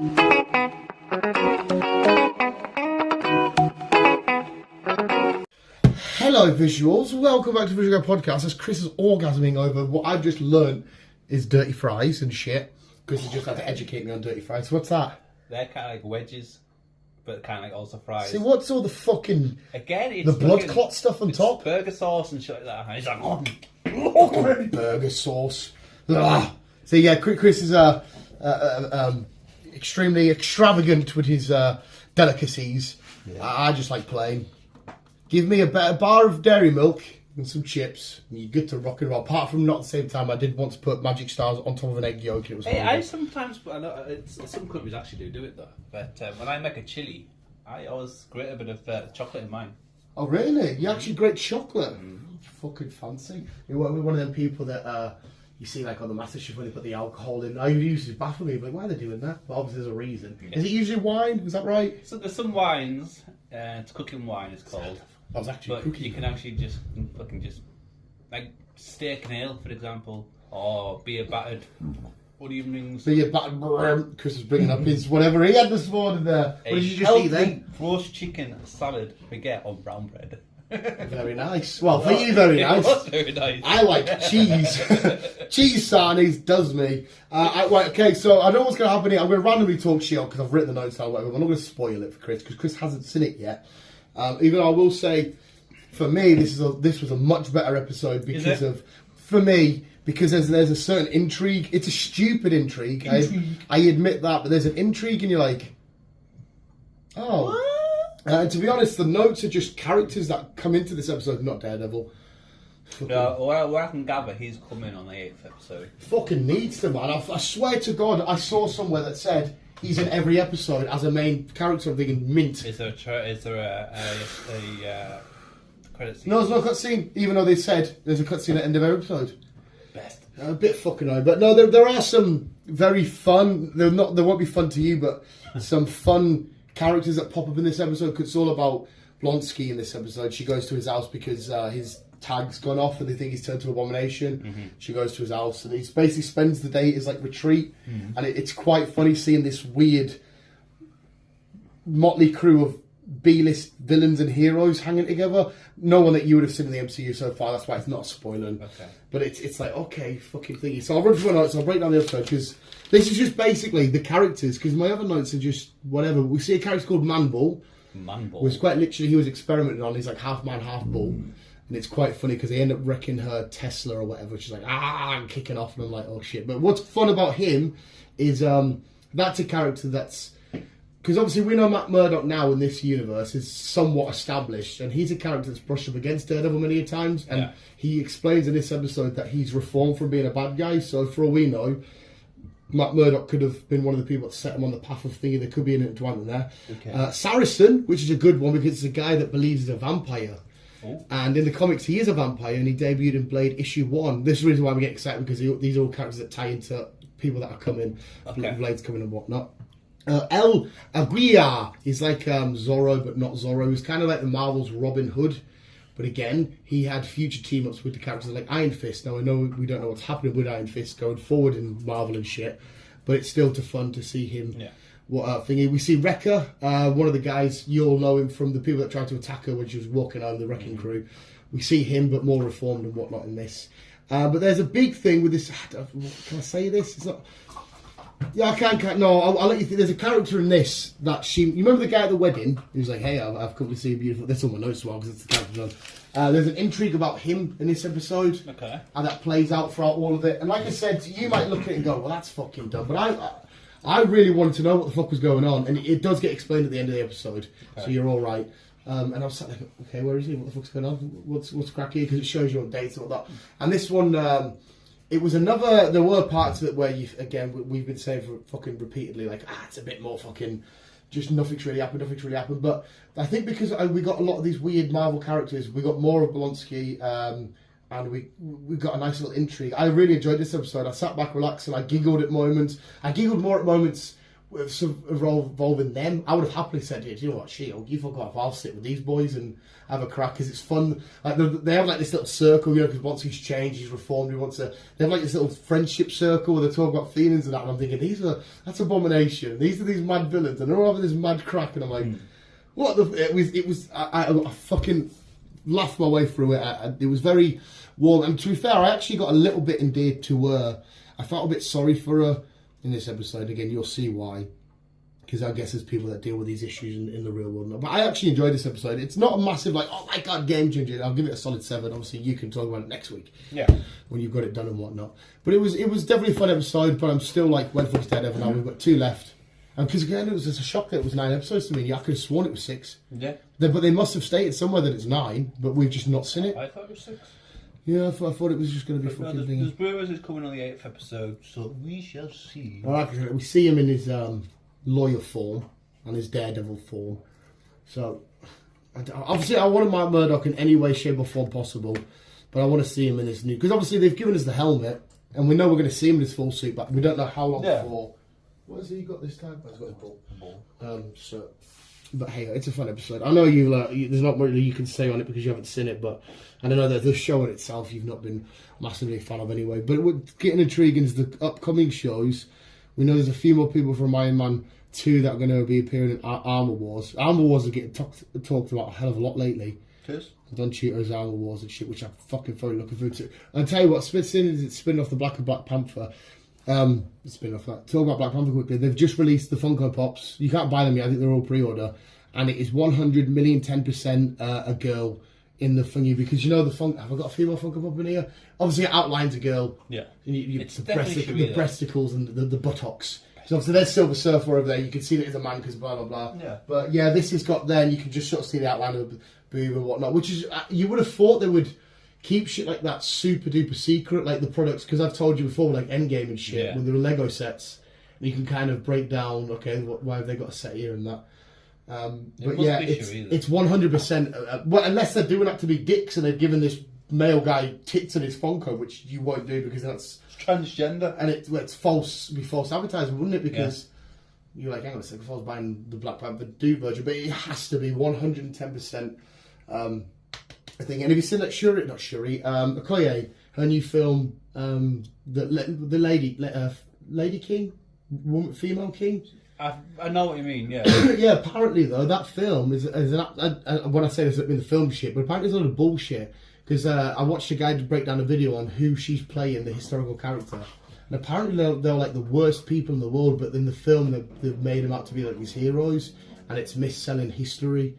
Hello visuals, welcome back to Visual Guy Podcast. As Chris is orgasming over what I've just learned is dirty fries and shit. Chris has just had to educate me on dirty fries. What's that? They're kind of like wedges, but kind of like also fries. See, what's all the fucking... Again, it's the blood clot stuff on top? Burger sauce and shit like that. And he's like, burger sauce. Ugh. So yeah, Chris is extremely extravagant with his delicacies. Yeah. I just like plain. Give me a bar of dairy milk and some chips, and you're good to rock and roll. Apart from not at the same time, I did once put Magic Stars on top of an egg yolk. It was horrible. I sometimes, I know some countries actually do it though. But when I make a chili, I always grate a bit of chocolate in mine. Oh really? You actually grate chocolate? Fucking fancy. You're one of them people that you see like on the MasterChef when they put the alcohol in. I usually baffle me, but why are they doing that? But obviously there's a reason. Yeah. Is it usually wine? Is that right? So there's some wines. It's cooking wine. It's called. I was actually but cooking. You can actually just like steak and ale, for example, or beer battered evenings. Beer battered. Chris was bringing up his whatever he had this morning there. What did you just eat then? Roast chicken, salad, baguette, or brown bread. Very nice. Well, for you, very nice. It was very nice. I like cheese. Cheese sarnies does me. Right, okay, so I know what's going to happen here. I'm going to randomly talk shit because I've written the notes down, whatever. I'm not going to spoil it for Chris because Chris hasn't seen it yet. Even though I will say, for me, this was a much better episode because of, for me, because there's a certain intrigue. It's a stupid intrigue. I admit that, but there's an intrigue and you're like, oh. And to be honest, the notes are just characters that come into this episode, not Daredevil. Well, I can gather he's coming on the 8th episode. Fucking needs to, man. I swear to God, I saw somewhere that said he's in every episode as a main character. I'm thinking mint. Is there a credit scene? No, there's no cutscene, even though they said there's a cutscene at the end of every episode. Best. A bit fucking annoying, but no, there are some very fun. They won't be fun to you, but some fun characters that pop up in this episode. Cause it's all about Blonsky in this episode. She goes to his house because his tag's gone off and they think he's turned to Abomination. Mm-hmm. She goes to his house and he basically spends the day at his like retreat. Mm-hmm. And it's quite funny seeing this weird motley crew of B-list villains and heroes hanging together. No one that you would have seen in the MCU so far. That's why it's not spoiling. Okay. But it's like, okay, fucking thingy. So I'll run through my notes. I'll break down the episode because this is just basically the characters. Because my other notes are just whatever. We see a character called Manbull. Manbull. Was quite literally he was experimenting on. He's like half man, half bull. And it's quite funny because they end up wrecking her Tesla or whatever. She's like, and kicking off. And I'm like, oh shit. But what's fun about him is that's a character that's... Because obviously we know Matt Murdock now in this universe is somewhat established. And he's a character that's brushed up against Daredevil many times. And he explains in this episode that he's reformed from being a bad guy. So for all we know, Matt Murdock could have been one of the people that set him on the path of thingy. There could be an intertwinement there. Okay. Saracen, which is a good one because it's a guy that believes he's a vampire. Oh. And in the comics, he is a vampire, and he debuted in Blade issue 1. This is the reason why we get excited because these are all characters that tie into people that are coming, Blade's coming and whatnot. El Aguirre is like Zorro, but not Zorro. He's kind of like the Marvel's Robin Hood, but again, he had future team-ups with the characters like Iron Fist. Now I know we don't know what's happening with Iron Fist going forward in Marvel and shit, but it's still fun to see him. Yeah. What thingy? We see Wrecker, one of the guys. You'll know him from the people that tried to attack her when she was walking out of the wrecking crew. We see him, but more reformed and whatnot in this. But there's a big thing with this. Can I say this? It's not. Yeah, I can. No, I'll let you think. There's a character in this that she... You remember the guy at the wedding? He was like, hey, I've come to see a beautiful... That's on my notes as well, because it's the character on. There's an intrigue about him in this episode. Okay. And that plays out throughout all of it. And like I said, you might look at it and go, well, that's fucking dumb. But I really wanted to know what the fuck was going on. And it does get explained at the end of the episode. Okay. So you're all right. And I was sat there, okay, where is he? What the fuck's going on? What's crack here? Because it shows you on dates and all that. And this one... It was another... There were parts of it where, we've been saying for fucking repeatedly, like, it's a bit more fucking... Just nothing's really happened. But I think because we got a lot of these weird Marvel characters, we got more of Blonsky, and we got a nice little intrigue. I really enjoyed this episode. I sat back relaxed and I giggled at moments. I giggled more at moments involving them, I would have happily said, "You know what, Shield, you fuck off. I'll sit with these boys and have a crack because it's fun." Like they have like this little circle, you know, because once he's changed, he's reformed. He wants to. They have like this little friendship circle where they talk about feelings and that. And I'm thinking, that's Abomination. These are these mad villains, and they're all having this mad crack. And I'm like, what the? It was. I fucking laughed my way through it. It was very warm. And to be fair, I actually got a little bit endeared to her. I felt a bit sorry for her in this episode. Again, you'll see why. Because I guess there's people that deal with these issues in the real world. But I actually enjoyed this episode. It's not a massive, like, oh my god, game changer. I'll give it a solid 7. Obviously, you can talk about it next week. Yeah. When you've got it done and whatnot. But it was definitely a fun episode, but I'm still like, when fuck's dead ever now? We've got 2 left. And because again, it was just a shock that it was 9 episodes to me. I could have sworn it was 6. Yeah. But they must have stated somewhere that it's 9, but we've just not seen it. I thought it was 6. Yeah, I thought it was just going to be fucking no, thing. there's rumours it's coming on the 8th episode, so we shall see. All right, we see him in his lawyer form and his daredevil form. So, obviously, I want Matt Murdock in any way, shape, or form possible, but I want to see him in this new. Because obviously, they've given us the helmet, and we know we're going to see him in his full suit, but we don't know how long for. What has he got this time? He's got his ball. But hey, it's a fun episode. I know there's not much you can say on it because you haven't seen it, but I don't know that the show in itself you've not been massively a fan of anyway. But what's getting intriguing is the upcoming shows. We know there's a few more people from Iron Man 2 that are going to be appearing in Armor Wars. Armor Wars are getting talked about a hell of a lot lately. Cheers. Don Cheeto's Armor Wars and shit, which I'm fucking fully looking forward to. And I'll tell you what, it's spinning off the Black Panther. Spin off that. Talk about Black Panther quickly. They've just released the Funko Pops. You can't buy them yet. I think they're all pre-order, and it is 100 million 10% a girl in the thingy because you know have I got a female Funko Pop in here? Obviously, it outlines a girl. Yeah. And It's the definitely breasticles and the buttocks. So obviously, there's Silver Surfer over there. You can see that it's a man because blah blah blah. Yeah. But yeah, this has got there, and you can just sort of see the outline of the boob and whatnot. Which is you would have thought they would keep shit like that super duper secret, like the products, because I've told you before, like Endgame and shit, with the Lego sets, and you can kind of break down, okay, why have they got a set here and that. But yeah, it's 100%. Well, unless they're doing that to be dicks and they've given this male guy tits in his Funko, which you won't do because that's it's transgender, and it's false advertising, wouldn't it? Because you're like, hang on a second, if I was buying the Black Panther dude version, but it has to be 110%. I think, and have you seen that Okoye, her new film, the Lady King, female king? I know what you mean, yeah. Yeah, apparently though, that film is when I say this, I mean the film shit, but apparently it's a lot of bullshit, because I watched a guy break down a video on who she's playing, the historical character, and apparently they're like the worst people in the world, but in the film they've made them out to be like these heroes, and it's mis-selling history.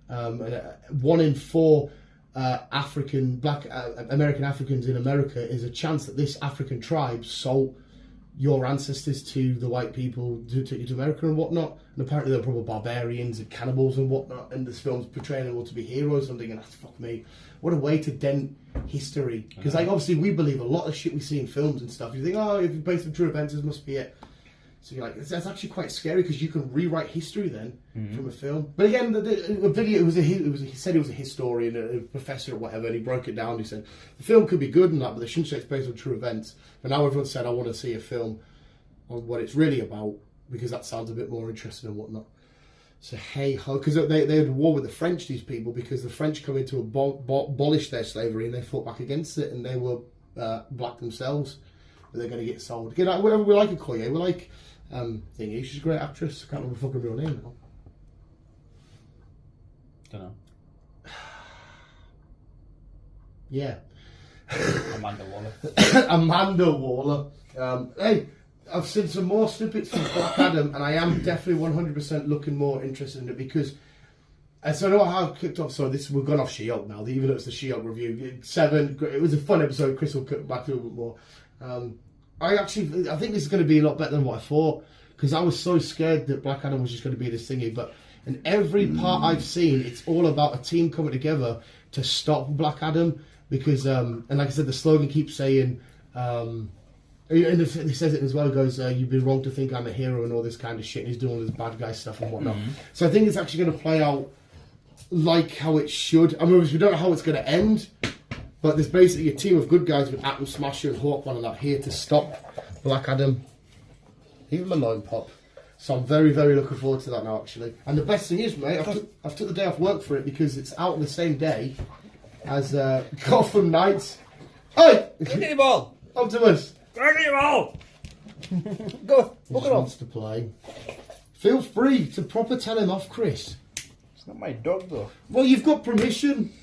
And 1 in 4 Black American Africans in America is a chance that this African tribe sold your ancestors to the white people to America and whatnot. And apparently they're probably barbarians and cannibals and whatnot. And this film's portraying them all to be heroes. I'm thinking, fuck me, what a way to dent history. Because like obviously we believe a lot of shit we see in films and stuff. You think, oh, if it's based on true events, this must be it. So you're like, that's actually quite scary because you can rewrite history then from a film. But again, the video he said he was a historian, a professor or whatever, and he broke it down. He said the film could be good and that, but they shouldn't say it's based on true events. But now everyone said I want to see a film on what it's really about because that sounds a bit more interesting and whatnot. So hey ho, because they had war with the French, these people, because the French come in to abolish their slavery and they fought back against it, and they were black themselves, but they're going to get sold. Again, whatever we like Okoye, we like. Thingy, she's a great actress. I can't remember her fucking real name now. Don't know. Yeah. Amanda Waller. Amanda Waller. Hey, I've seen some more snippets from Black Adam, and I am definitely 100% looking more interested in it because. So I know how it kicked off. So we've gone off She-Hulk now. Even though it's the She-Hulk review, 7. It was a fun episode. Chris will cut back to it a bit more. I think this is going to be a lot better than what I thought, because I was so scared that Black Adam was just going to be this thingy. But in every part I've seen, it's all about a team coming together to stop Black Adam. Because, and like I said, the slogan keeps saying, and he says it as well. He goes, "You've been wrong to think I'm a hero," and all this kind of shit. And he's doing all this bad guy stuff and whatnot. So I think it's actually going to play out like how it should. I mean, we don't know how it's going to end. But there's basically a team of good guys with Atom Smasher and Hawkman and that here to stop Black Adam. Leave him alone, Pop. So I'm very, very looking forward to that now, actually. And the best thing is, mate, I've took the day off work for it because it's out on the same day as Gotham Knights. Hey! Look at your ball! Optimus! Look at your ball! Go, look He it wants up. to play. Feel free to proper tell him off, Chris. It's not my dog, though. Well, you've got permission.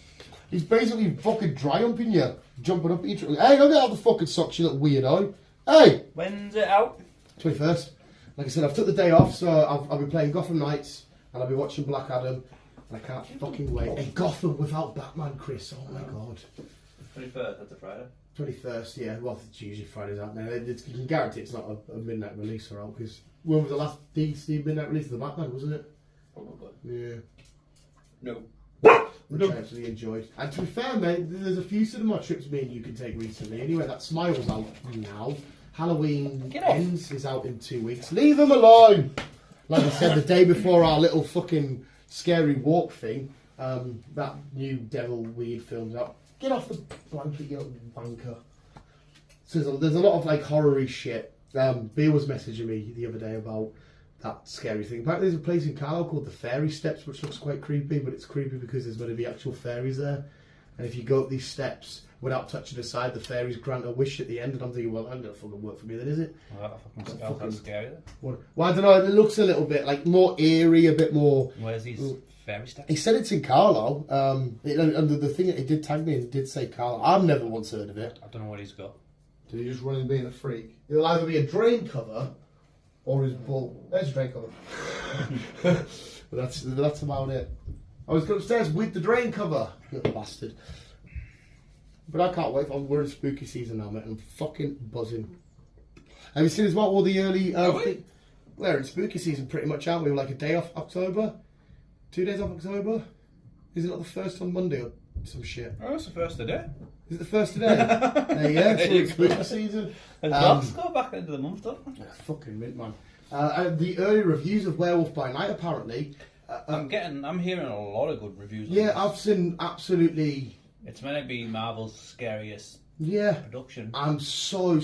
He's basically fucking dry humping you, jumping up at you. Hey, don't get out the fucking socks, you little weirdo. Hey! When's it out? 21st. Like I said, I've took the day off, so I'll be playing Gotham Knights, and I'll be watching Black Adam, and I can't fucking wait. Hey, Gotham without Batman, Chris. Oh my god. 21st, that's a Friday. 21st, yeah. Well, it's usually Fridays out there. You can guarantee it's not a midnight release or all, because when was the last DC midnight release of the Batman, wasn't it? Probably. Yeah. No. Which I actually enjoyed. And to be fair, mate, there's a few cinema trips me and you can take recently. Anyway, that Smile's out now. Halloween Ends is out in 2 weeks. Leave them alone! Like I said, the day before our little fucking scary walk thing, that new Devil Weird film's out. Get off the blanket, you little wanker. So there's a lot of like horror-y shit. Beer was messaging me the other day about that scary thing. Apparently there's a place in Carlisle called the Fairy Steps, which looks quite creepy, but it's creepy because there's going to be actual fairies there. And if you go up these steps without touching the side, the fairies grant a wish at the end. And I'm thinking, well, that doesn't fucking work for me then, is it? Well, that's scary then. Well, I don't know, it looks a little bit like more eerie, a bit more... Where's these fairy steps? He said it's in Carlisle. And the thing, it did tag me and did say Carlisle. I've never once heard of it. I don't know what he's got. Did he just run in being a freak? It'll either be a drain cover or his bull. There's a drain cover. But that's about it. I was going upstairs with the drain cover, little bastard. But I can't wait. We're in spooky season now, mate. I'm fucking buzzing. Have you seen as well all the early... we're in spooky season pretty much, aren't we? We're like a day off October. 2 days off October. Is it not the first on Monday or some shit? Oh, it's the first today. Is it the first today? Yeah, so it's spooky season. Let's go back into the month, don't we? Fucking mint, man. The early reviews of Werewolf by Night, apparently. I'm hearing a lot of good reviews. Yeah, I've seen absolutely... It's meant to be Marvel's scariest production. I'm so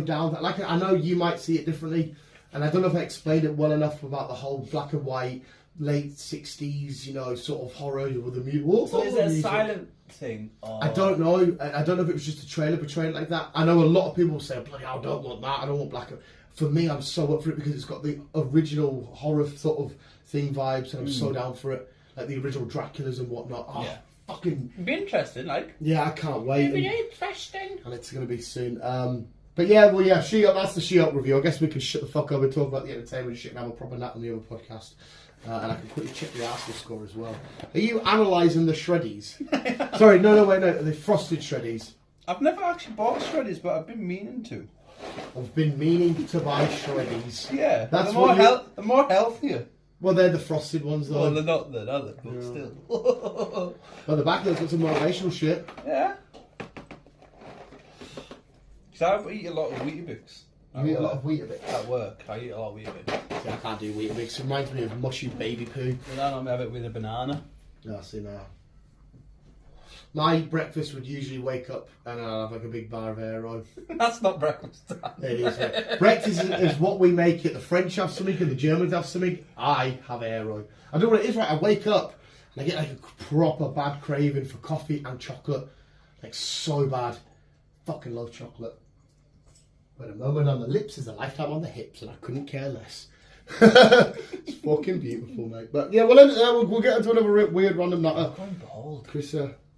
down. Like, I know you might see it differently, and I don't know if I explained it well enough about the whole black and white, late 60s, you know, sort of horror with the music. So is it a silent thing? Or... I don't know. I don't know if it was just a trailer portraying like that. I know a lot of people say, bloody hell, I don't want that. I don't want black and... For me, I'm so up for it because it's got the original horror sort of thing vibes, and I'm so down for it. Like the original Draculas and whatnot. Oh, yeah. Fucking... It'd be interesting, like. Yeah, I can't wait. It'd be interesting. And it's going to be soon. But yeah, well, yeah, She-Hulk, that's the She-Hulk review. I guess we can shut the fuck up and talk about the entertainment shit and have a proper nap on the other podcast. And I can quickly check the Arsenal score as well. Are you analysing the shreddies? Sorry, no, wait, no, the frosted shreddies. I've never actually bought shreddies, but I've been meaning to. I've been meaning to buy shreddies. Yeah, that's they're more healthier. Well, they're the frosted ones, though. Well, they're not, but still. Well, the back looks got some motivational shit. Yeah. Because I eat a lot of Weetabix. You eat a lot of Weetabix? At work, I eat a lot of Weetabix. Yeah, I can't do Weetabix. It reminds me of mushy baby poo. But then I'll have it with a banana. No, I see now. My breakfast would usually wake up and I'll have like a big bar of air on. That's not breakfast time. It is. Right? Breakfast is what we make it. The French have something and the Germans have something. I have air on. I don't know what it is, right? I wake up and I get like a proper bad craving for coffee and chocolate. Like so bad. Fucking love chocolate. But a moment on the lips is a lifetime on the hips, and I couldn't care less. It's fucking beautiful, mate. But yeah, well, we'll get into another weird random matter. I'm going bald. Chris,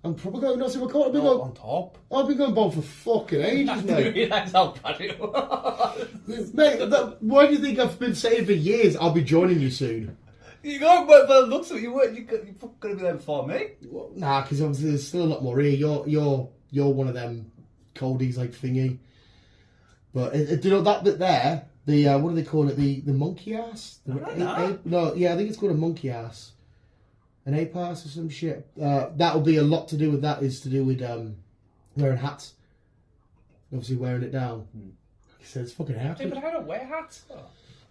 I'm probably going nuts. I've been going on top. I've been going bald for fucking ages, I mate. didn't realise how bad it was. Mate, why do you think I've been saying for years I'll be joining you soon? You go, but by the looks of it, you're going to be there before me. Well, nah, because obviously there's still a lot more here. You're one of them coldies like thingy. But you know that bit there, the what do they call it? The monkey ass? No, yeah, I think it's called a monkey ass. An ape ass or some shit. That'll be a lot to do with that. Is to do with wearing hats. Obviously wearing it down. He said it's fucking hair. Yeah, but I don't wear hats. Oh.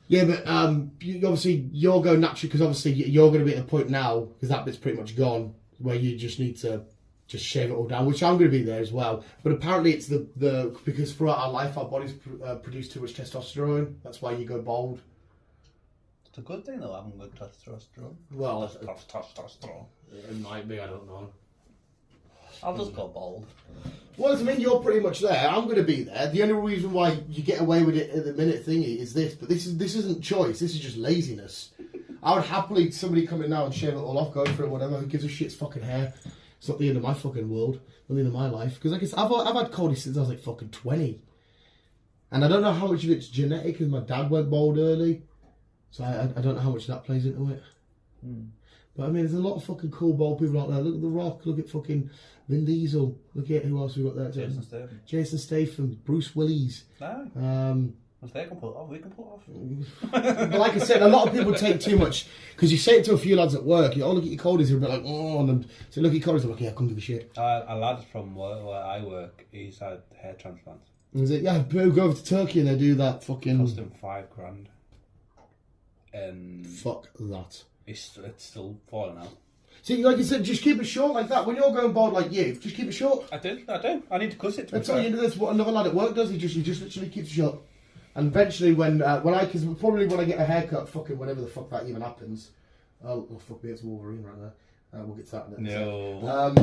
Yeah, but obviously you're going naturally because obviously you're going to be at the point now because that bit's pretty much gone where you just need to just shave it all down, which I'm going to be there as well. But apparently it's the because throughout our life our bodies produce too much testosterone. That's why you go bald. It's a good thing though, having good testosterone. Well, Testosterone. it might be. I don't know. I'll just go bald. Well, I mean, you're pretty much there. I'm going to be there. The only reason why you get away with it at the minute thingy is this, but this isn't choice. This is just laziness. I would happily somebody come in now and shave it all off, go for it, whatever. Who gives a shit's fucking hair? It's not the end of my fucking world. Not the end of my life. Because like I've had Cody since I was like fucking 20, and I don't know how much of it's genetic. Because my dad went bald early, so I don't know how much that plays into it. But I mean, there's a lot of fucking cool bald people out there. Look at The Rock. Look at fucking Vin Diesel. Look at who else we got there. Jason Statham. Bruce Willis. If they can pull it off, we can pull it off. But like I said, a lot of people take too much because you say it to a few lads at work. You look at your Codys, you'll be like, oh, and then so look at your Codys, like, yeah, I couldn't give a shit. A lad from where I work, he's had hair transplants. Is it? Yeah, people go over to Turkey and they do that fucking. Cost him $5,000. And fuck that. It's still falling out. See, like you said, just keep it short like that. When you're going bald like you, just keep it short. I do. I need to cut it. That's all you do. That's what another lad at work does. He just literally keeps it short. And eventually, because probably when I get a haircut, fucking whenever the fuck that even happens. Oh fuck me, it's Wolverine right there. We'll get to that in a minute. No.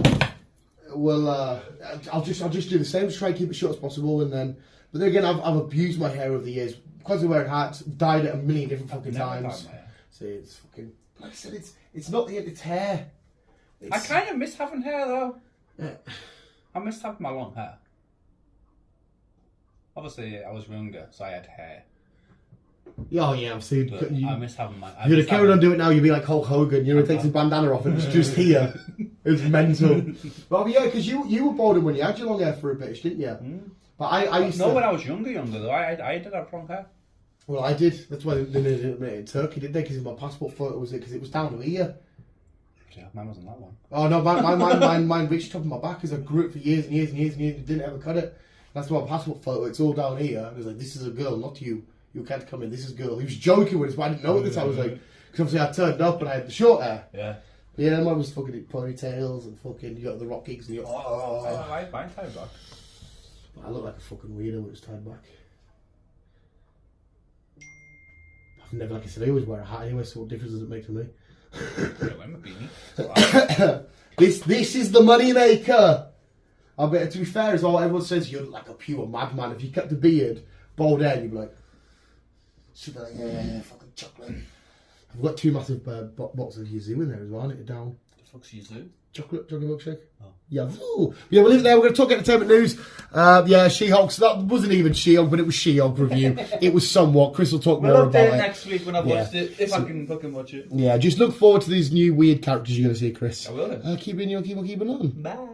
I'll just do the same. Just try and keep it short as possible, and then. But then again, I've abused my hair over the years because of wearing hats. Dyed it a million different fucking times. See, it's fucking. Like I said, it's not it's hair. I kind of miss having hair though. Yeah. I missed having my long hair. Obviously, I was younger, so I had hair. Oh yeah, I've seen. I miss having my. You'd have carried on doing it now. You'd be like Hulk Hogan. You know, take his bandana off and it's just here. It's mental. Well, yeah, because you were balding when you had your long hair for a bit, didn't you? But I used to. No, when I was younger though, I did have long hair. Well, I did. That's why they did it in Turkey, didn't they? Because my passport photo was it because it was down to here. Yeah, mine wasn't that long. Oh no, mine reached top of my back because I grew it for years and years and years and years and didn't ever cut it. That's my passport photo. It's all down here. And it was like, this is a girl, not you. You can't come in. This is a girl. He was joking with us, but I didn't know at the time. I was like, because obviously I turned up and I had the short hair. Yeah. But yeah, mine was fucking ponytails and fucking, you got the rock gigs and you mine tied back. I look like a fucking weirdo when it's tied back. I've never, like I said, I always wear a hat anyway, so what difference does it make to me? This is the money maker. I bet, to be fair, as well, everyone says you're like a pure madman. If you kept a beard, bald head, you'd be like, she'd be like, yeah, fucking chocolate. I've got 2 massive boxes of Yuzu in there as well. I need it down. The fuck's Yuzu? Chocolate milkshake. Oh. Yeah, we'll leave it there. We're going to talk entertainment news. Yeah, She-Hulk. So that wasn't even She-Hulk, but it was She-Hulk review. It was somewhat. Chris will talk more about it next week when I've watched it, if I can fucking watch it. Yeah, just look forward to these new weird characters you're going to see, Chris. I will. Keep on keeping on. Bye.